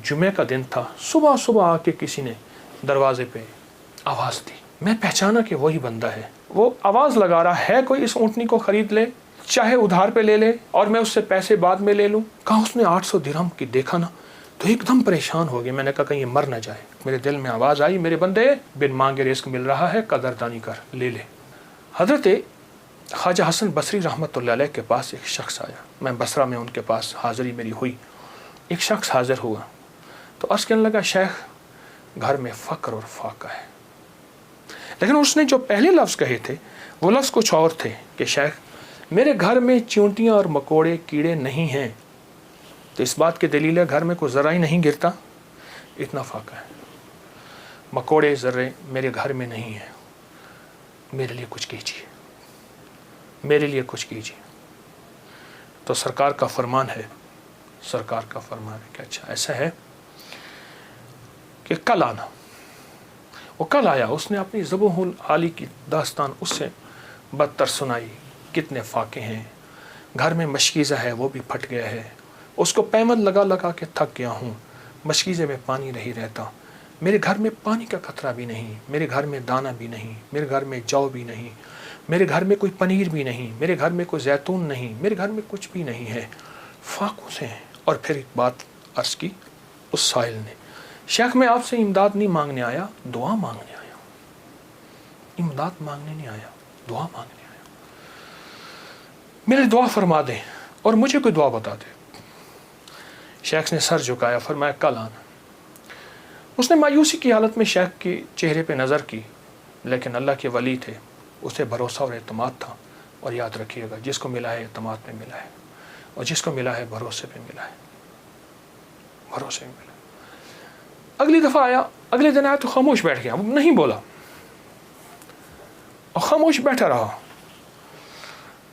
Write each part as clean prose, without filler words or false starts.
जुमे का दिन था, सुबह सुबह आके किसी ने दरवाजे पे आवाज़ दी। मैं पहचाना कि वही बंदा है। वो आवाज़ लगा रहा है कोई इस ऊँटनी को ख़रीद ले, चाहे उधार पे ले ले और मैं उससे पैसे बाद में ले लूँ। कहा उसने 800 दिरहम की। देखा ना तो एकदम परेशान हो गए। मैंने कहा कहीं ये मर ना जाए। मेरे दिल में आवाज़ आई, मेरे बंदे बिन मांगे रिस्क मिल रहा है, कदरदानी कर, ले ले। हज़रत ख्वाजा हसन बसरी रहमतुल्लाह अलैह के पास एक शख्स आया। मैं बसरा में उनके पास हाज़िरी मेरी हुई। एक शख्स हाज़िर हुआ तो अर्ज़ करने लगा, शेख घर में फ़क्र और फाका है। लेकिन उसने जो पहले लफ्ज़ कहे थे वो लफ्ज़ कुछ और थे कि शेख मेरे घर में चींटियाँ और मकोड़े कीड़े नहीं हैं। तो इस बात की दलील है घर में कोई ज़रा ही नहीं गिरता, इतना फाका है। मकोड़े ज़र्रे मेरे घर में नहीं हैं, मेरे लिए कुछ कीजिए, मेरे लिए कुछ कीजिए। तो सरकार का फरमान है, सरकार का फरमान है कि अच्छा ऐसा है कि कल आना। वो कल आया। उसने अपनी ज़बूहुल आली की दास्तान उससे बदतर सुनाई। कितने फाके हैं, घर में मशकीज़ा है वो भी फट गया है, उसको पैमद लगा लगा के थक गया हूँ, मशकीज़े में पानी नहीं रहता, मेरे घर में पानी का कतरा भी नहीं, मेरे घर में दाना भी नहीं, मेरे घर में जौ भी नहीं, मेरे घर में कोई पनीर भी नहीं, मेरे घर में कोई जैतून नहीं, मेरे घर में कुछ भी नहीं है, फाकों से हैं। और फिर एक बात अर्ज़ की उस साहिल ने, शेख मैं आपसे इमदाद नहीं मांगने आया, दुआ मांगने आया। इमदाद मांगने नहीं आया, दुआ मांगने आया। मेरी दुआ फरमा दें और मुझे कोई दुआ बता दे। शेख ने सर झुकाया, फरमाया कल आना। उसने मायूसी की हालत में शेख के चेहरे पे नज़र की, लेकिन अल्लाह के वली थे, उसे भरोसा और एतमाद था। और याद रखिएगा जिसको मिला है एतमाद में मिला है, और जिसको मिला है भरोसे पे मिला है, भरोसे में मिला। अगली दफ़ा आया, अगले दिन आया तो खामोश बैठ गया, वो नहीं बोला और खामोश बैठा रहा।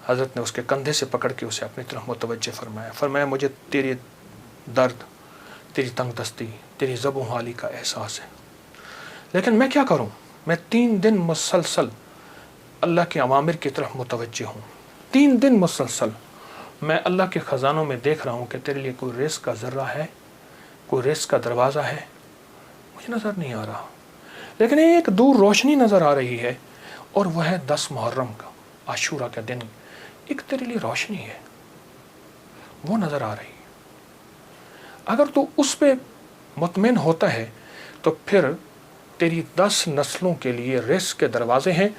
हज़रत ने उसके कंधे से पकड़ के उसे अपनी तरफ मुतवज्जे फरमाया। फरमाया मुझे तेरे दर्द, तेरी तंगदस्ती, तेरी ज़बो हाली का एहसास है, लेकिन मैं क्या करूं? मैं 3 दिन मुसलसल अल्लाह के अवामिर की तरफ मुतवज्जे हूँ। 3 दिन मुसलसल मैं अल्लाह के ख़जानों में देख रहा हूँ कि तेरे लिए कोई रिस्क का ज़र्रा है, कोई रिस्क का दरवाज़ा है, मुझे नज़र नहीं आ रहा। लेकिन एक दूर रोशनी नज़र आ रही है और वह है 10 मुहर्रम का, आशूरा का दिन। एक तेरे लिए रोशनी है, वो नज़र आ रही है। अगर तू उस पे मुतमिन होता है तो फिर तेरी 10 नस्लों के लिए रिस्क के दरवाजे हैं।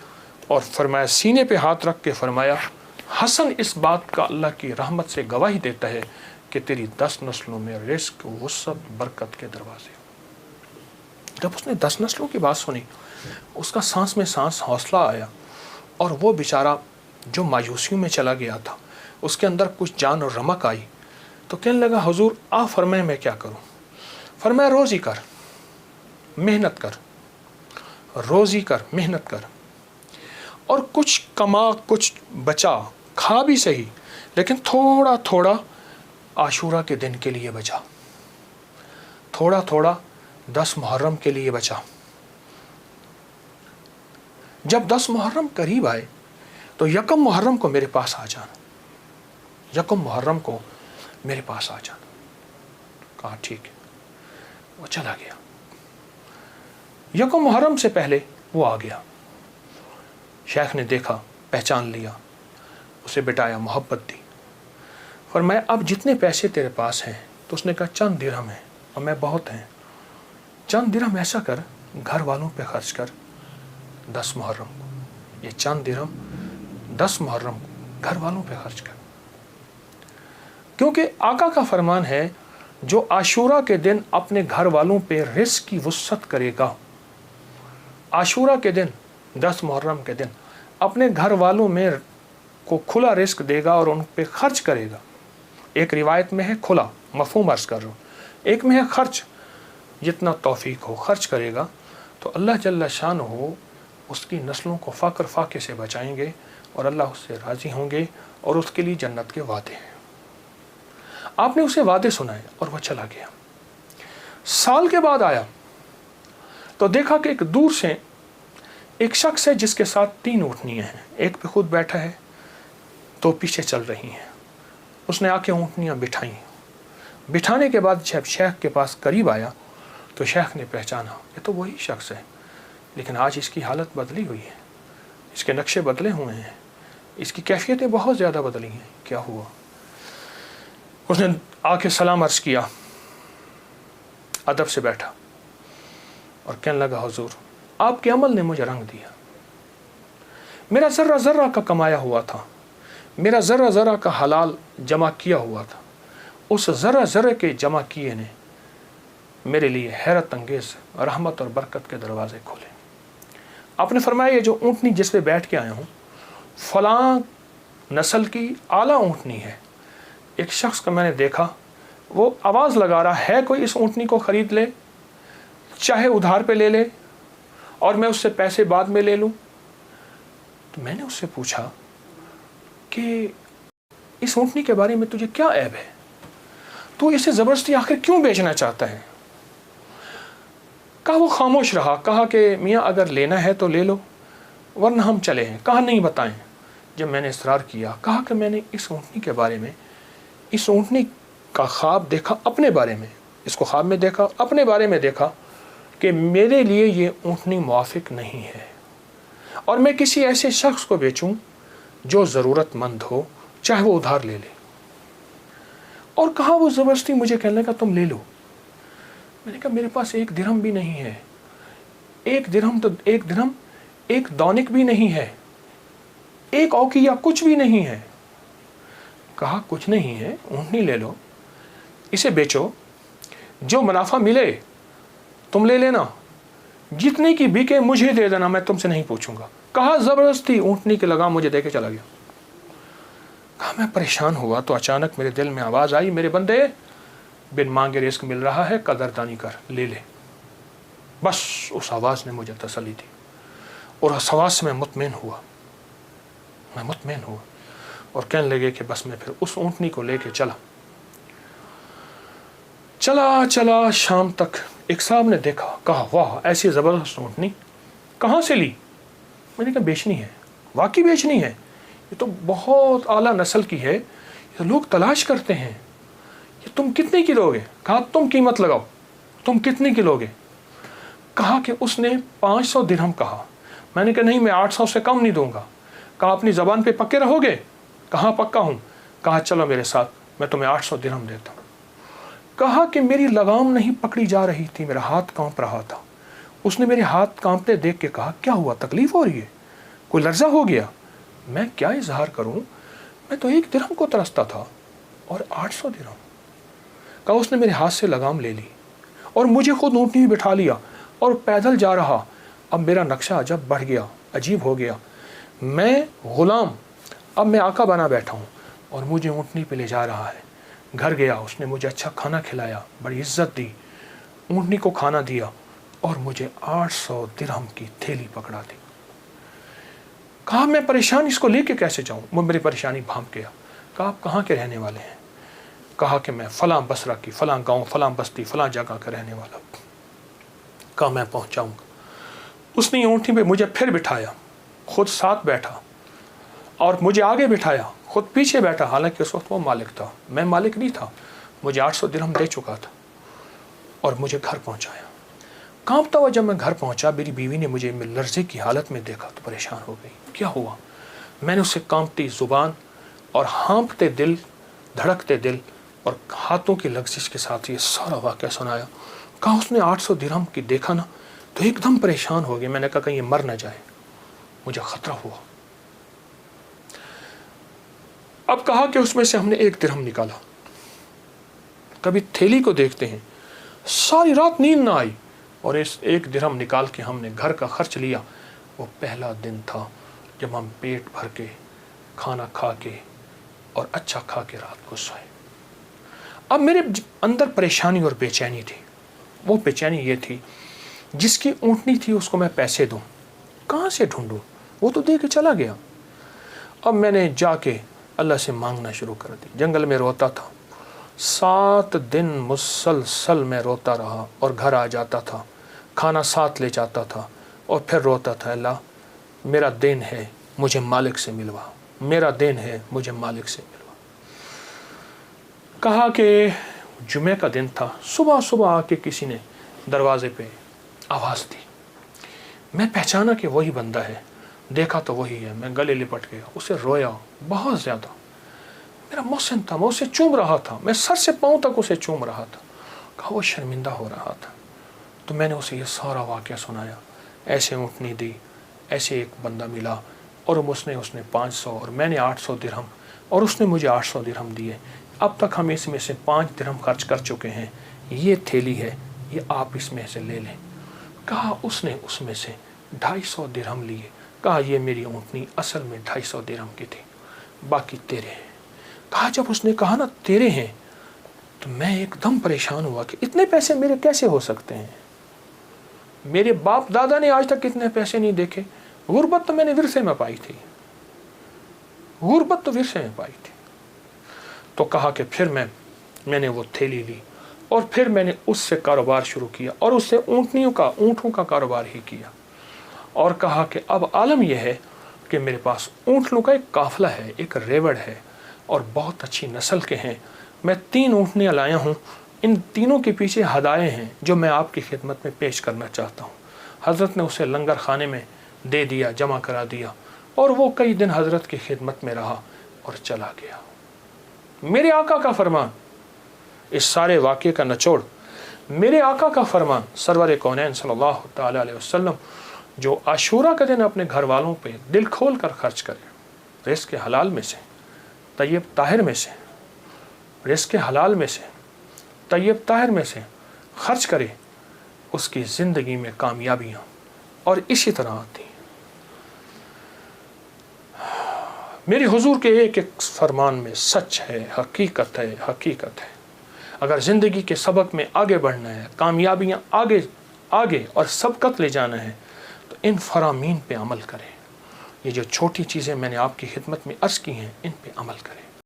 और फरमाया, सीने पे हाथ रख के फरमाया, हसन इस बात का अल्लाह की रहमत से गवाही देता है कि तेरी 10 नस्लों में रिस्क, वसअत, बरकत के दरवाजे। जब उसने 10 नस्लों की बात सुनी, उसका सांस में सांस हौसला आया और वो बेचारा जो मायूसियों में चला गया था, उसके अंदर कुछ जान और रमक आई। तो कहने लगा, हुजूर आप फरमाए मैं क्या करूं? फरमाया, रोज़ी कर, मेहनत कर, रोज़ी कर, मेहनत कर, और कुछ कमा, कुछ बचा, खा भी सही, लेकिन थोड़ा थोड़ा आशूरा के दिन के लिए बचा, थोड़ा थोड़ा 10 मुहर्रम के लिए बचा। जब 10 मुहर्रम करीब आए तो यकम मुहर्रम को मेरे पास आ जाना, यकम मुहर्रम को मेरे पास आ जाना। कहा ठीक है। वो चला गया। यकम मुहर्रम से पहले वो आ गया। शेख ने देखा, पहचान लिया, उसे बिठाया, मोहब्बत दी। फरमाया, अब जितने पैसे तेरे पास हैं, तो उसने कहा चंद दिरहम है और मैं बहुत हैं। चंद दिरहम ऐसा कर, घर वालों पे खर्च कर 10 मुहर्रम को। ये चंद दिरहम 10 मुहर्रम को घर वालों पे खर्च कर, क्योंकि आका का फरमान है, जो आशूरा के दिन अपने घर वालों पे रिस्क की वसअत करेगा, आशूरा के दिन 10 मुहर्रम के दिन अपने घर वालों में को खुला रिस्क देगा और उन पे खर्च करेगा। एक रिवायत में है खुला, मफहूम अर्ज़ कर रहा हूँ, एक में है खर्च, जितना तौफीक हो खर्च करेगा, तो अल्लाह जल्ल शान हो उसकी नस्लों को फ़क्र फाके से बचाएंगे और अल्लाह उससे राज़ी होंगे और उसके लिए जन्नत के वादे हैं। आपने उसे वादे सुनाए और वह चला गया। साल के बाद आया तो देखा कि एक दूर से एक शख्स है जिसके साथ 3 ऊँटनियाँ हैं, एक पे खुद बैठा है, 2 पीछे चल रही हैं। उसने आके ऊँटनियाँ बिठाई बिठाने के बाद जब शेख के पास करीब आया तो शेख ने पहचाना ये तो वही शख्स है, लेकिन आज इसकी हालत बदली हुई है, इसके नक्शे बदले हुए हैं, इसकी कैफियतें बहुत ज़्यादा बदली हैं। क्या हुआ? उसने आके सलाम अर्ज़ किया, अदब से बैठा और कहने लगा, हुजूर आपके अमल ने मुझे रंग दिया। मेरा ज़र्रा ज़र्रा का कमाया हुआ था, मेरा ज़र्रा ज़र्रा का हलाल जमा किया हुआ था, उस ज़र्रा ज़र्रे के जमा किए ने मेरे लिए हैरत अंगेज़ रहमत और बरकत के दरवाज़े खोले। आपने फरमाया ये जो ऊँटनी जिस पे बैठ के आया हूँ फ़लाँ नस्ल की आला ऊँटनी है। एक शख्स को मैंने देखा, वो आवाज़ लगा रहा है कोई इस ऊँटनी को ख़रीद ले, चाहे उधार पे ले ले और मैं उससे पैसे बाद में ले लूँ। तो मैंने उससे पूछा कि इस ऊँटनी के बारे में तुझे क्या ऐब है, तू इसे ज़बरदस्ती आखिर क्यों बेचना चाहता है? कहा वो खामोश रहा। कहा कि मियाँ अगर लेना है तो ले लो वरना हम चले हैं। कहा नहीं बताएं। जब मैंने इसरार किया, कहा कि मैंने इस ऊँटनी के बारे में, इस ऊँटनी का ख्वाब देखा अपने बारे में, इसको ख्वाब में देखा, अपने बारे में देखा कि मेरे लिए ये ऊँटनी मुआफिक नहीं है और मैं किसी ऐसे शख्स को बेचूं जो ज़रूरतमंद हो, चाहे वो उधार ले ले। और कहा वो ज़बरदस्ती मुझे कहने लगा तुम ले लो। मैंने कहा मेरे पास एक दिरहम भी नहीं है, एक दिरहम एक दौनिक भी नहीं है, एक औकिया कुछ भी नहीं है। कहा कुछ नहीं है, ऊँटनी ले लो, इसे बेचो, जो मुनाफा मिले तुम ले लेना, जितने की बिके मुझे दे देना, मैं तुमसे नहीं पूछूंगा। कहा ज़बरदस्ती ऊँटनी के लगाम मुझे दे के चला गया। कहा मैं परेशान हुआ तो अचानक मेरे दिल में आवाज़ आई, मेरे बंदे बिन मांगे रिस्क मिल रहा है, कदरदानी कर, ले ले। बस उस आवाज़ ने मुझे तसल्ली दी और उस आवाज़ से मैं मुतमईन हुआ और कहने लगे कि बस मैं फिर उस ऊँटनी को लेके चला शाम तक। एक साहब ने देखा, कहा वाह ऐसी ज़बरदस्त ऊँटनी कहाँ से ली? मैंने कहा बेचनी है, वाकई बेचनी है, ये तो बहुत आला नस्ल की है, ये लोग तलाश करते हैं, ये तुम कितने की लोगे? कहा तुम कीमत लगाओ, तुम कितने की लोगे? कहा कि उसने 500 दिरहम कहा। मैंने कहा नहीं, मैं 800 से कम नहीं दूंगा। कहा अपनी ज़बान पे पक्के रहोगे? कहा पक्का हूँ। कहा चलो मेरे साथ, मैं तुम्हें 800 दिरहम देता हूँ। कहा कि मेरी लगाम नहीं पकड़ी जा रही थी, मेरा हाथ कांप रहा था। उसने मेरे हाथ कांपते देख के कहा क्या हुआ, तकलीफ़ हो रही है, कोई लर्जा हो गया? मैं क्या इजहार करूं, मैं तो 1 दिरहम को तरसता था और 800 दिरहम। कहा उसने मेरे हाथ से लगाम ले ली और मुझे खुद ऊँटनी में बिठा लिया और पैदल जा रहा। अब मेरा नक्शा अजब बढ़ गया, अजीब हो गया। मैं ग़ुलाम, अब मैं आका बना बैठा हूँ और मुझे ऊँटनी पे ले जा रहा है। घर गया, उसने मुझे अच्छा खाना खिलाया, बड़ी इज्जत दी, ऊँटनी को खाना दिया और मुझे 800 दिरहम की थैली पकड़ा दी। कहा मैं परेशान, इसको लेके कैसे जाऊं? वो मेरी परेशानी भांप गया। कहा आप कहाँ के रहने वाले हैं? कहा कि मैं फ़लाँ बसरा की, फ़लाँ गांव, फ़लाँ बस्ती, फ़लाँ जगह का रहने वाला हूँ। कहा मैं पहुँचाऊँगा। उसने ऊँटनी पे मुझे फिर बिठाया, खुद साथ बैठा और मुझे आगे बिठाया, खुद पीछे बैठा। हालांकि उस वक्त वो मालिक था, मैं मालिक नहीं था। मुझे 800 दिरहम दे चुका था और मुझे घर पहुँचाया। कांपता हुआ जब मैं घर पहुंचा, मेरी बीवी ने मुझे लर्जे की हालत में देखा तो परेशान हो गई। क्या हुआ? मैंने उससे कांपती ज़ुबान और हाँफते दिल, धड़कते दिल और हाथों की लग्जिश के साथ ये सारा वाक़या सुनाया। कहा उसने 800 दिरहम की देखा ना तो एकदम परेशान हो गया। मैंने कहा कहीं ये मर ना जाए, मुझे ख़तरा हुआ। अब कहा कि उसमें से हमने 1 दिरहम निकाला। कभी थैली को देखते हैं, सारी रात नींद ना आई और इस 1 दिरहम निकाल के हमने घर का खर्च लिया। वो पहला दिन था जब हम पेट भर के खाना खा के और अच्छा खा के रात को सोए। अब मेरे अंदर परेशानी और बेचैनी थी। वो बेचैनी ये थी, जिसकी ऊँटनी थी उसको मैं पैसे दूँ, कहाँ से ढूंढूँ? वो तो दे के चला गया। अब मैंने जाके अल्लाह से मांगना शुरू कर दी। जंगल में रोता था, 7 दिन मुसलसल मैं रोता रहा और घर आ जाता था, खाना साथ ले जाता था और फिर रोता था, अल्लाह मेरा दिन है, मुझे मालिक से मिलवा, मेरा दिन है, मुझे मालिक से मिलवा। कहा कि जुमे का दिन था, सुबह सुबह आके किसी ने दरवाजे पे आवाज़ दी। मैं पहचाना कि वही बंदा है, देखा तो वही है। मैं गले लिपट गया, उसे रोया बहुत ज़्यादा। मेरा मोहसिन था, मैं उसे चूम रहा था, मैं सर से पाँव तक उसे चूम रहा था। कहा वो शर्मिंदा हो रहा था। तो मैंने उसे ये सारा वाक़या सुनाया, ऐसे ऊँटनी दी, ऐसे एक बंदा मिला और उसने 500 और मैंने 800 दिरहम और उसने मुझे 800 दिरहम दिए। अब तक हम इसमें से 5 दिरहम खर्च कर चुके हैं। ये थैली है, ये आप इसमें से ले लें। कहा उसने उसमें से 250 दिरहम लिए। कहा ये मेरी ऊँटनी असल में 250 दिरहम की थी, बाकी तेरे हैं। कहा जब उसने कहा ना तेरे हैं, तो मैं एकदम परेशान हुआ कि इतने पैसे मेरे कैसे हो सकते हैं। मेरे बाप दादा ने आज तक इतने पैसे नहीं देखे। गुर्बत तो मैंने विरसे में पाई थी, गुर्बत तो विरसे में पाई थी। तो कहा कि फिर मैंने वो थैली ली और फिर मैंने उससे कारोबार शुरू किया और उससे ऊँटों का कारोबार ही किया। और कहा कि अब आलम यह है कि मेरे पास ऊँटों का एक काफ़िला है, एक रेवड़ है और बहुत अच्छी नस्ल के हैं। मैं 3 ऊँटनियाँ लाया हूँ, इन तीनों के पीछे हदाये हैं जो मैं आपकी खिदमत में पेश करना चाहता हूँ। हज़रत ने उसे लंगर खाने में दे दिया, जमा करा दिया और वो कई दिन हज़रत की खिदमत में रहा और चला गया। मेरे आका का फरमान, इस सारे वाक़े का निचोड़ मेरे आका का फरमान सरवर कौनैन सल्लल्लाहु तआला अलैहि वसल्लम, जो आशूरा के दिन अपने घर वालों पे दिल खोल कर खर्च करे, रिज़्क़ हलाल में से, तय्यब ताहिर में से, रिज़्क़ हलाल में से, तय्यब ताहिर में से खर्च करे, उसकी ज़िंदगी में कामयाबियाँ और इसी तरह आती हैं। मेरे हुजूर के एक एक फरमान में सच है, हकीकत है, हकीकत है। अगर ज़िंदगी के सबक में आगे बढ़ना है, कामयाबियाँ आगे और सबकत ले जाना है, तो इन फरामीन पे अमल करें। ये जो छोटी चीज़ें मैंने आपकी खिदमत में अर्ज़ की हैं, इन पे अमल करें।